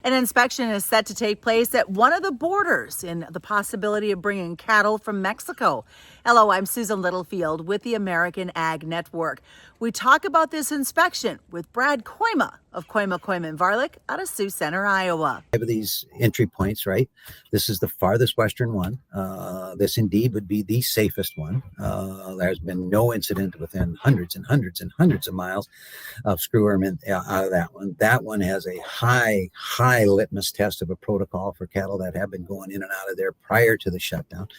An inspection is set to take place at one of the borders in the possibility of bringing cattle from Mexico. Hello, I'm Susan Littlefield with the American Ag Network. We talk about this inspection with Brad Kooima of Kooima and Varlick out of Sioux Center, Iowa. Of these entry points, right? This is the farthest western one. This indeed would be the safest one. There's been no incident within hundreds and hundreds and hundreds of miles of screwworm out of that one. That one has a high litmus test of a protocol for cattle that have been going in and out of there prior to the shutdown.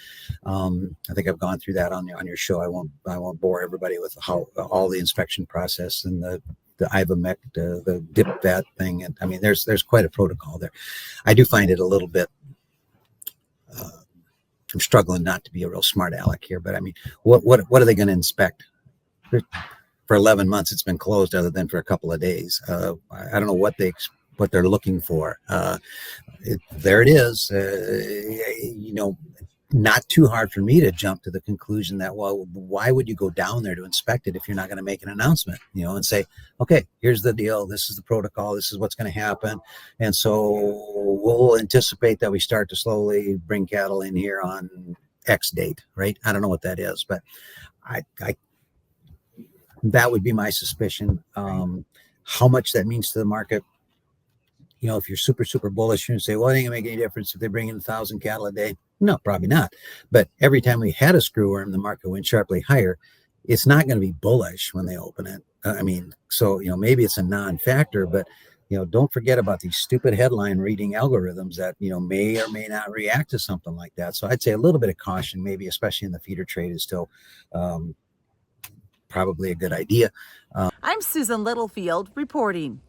I think I've gone through that on your show. I won't bore everybody with how all the inspection process and the Ivamec, the dip vat thing. And I mean, there's quite a protocol there. I do find it a little bit, I'm struggling not to be a real smart aleck here, but I mean, what are they going to inspect? For 11 months, it's been closed other than for a couple of days. I don't know what they're looking for. There it is. Not too hard for me to jump to the conclusion that, well, why would you go down there to inspect it if you're not going to make an announcement, and say, okay, here's the deal. This is the protocol. This is what's going to happen. And so we'll anticipate that we start to slowly bring cattle in here on X date, right? I don't know what that is, but I that would be my suspicion. How much that means to the market, if you're super bullish and say, well, it ain't gonna make any difference if they bring in 1,000 cattle a day. No, probably not. But every time we had a screwworm, the market went sharply higher. It's not going to be bullish when they open it. So maybe it's a non-factor, but don't forget about these stupid headline reading algorithms that may or may not react to something like that. So I'd say a little bit of caution, maybe especially in the feeder trade, is still probably a good idea. I'm Susan Littlefield reporting.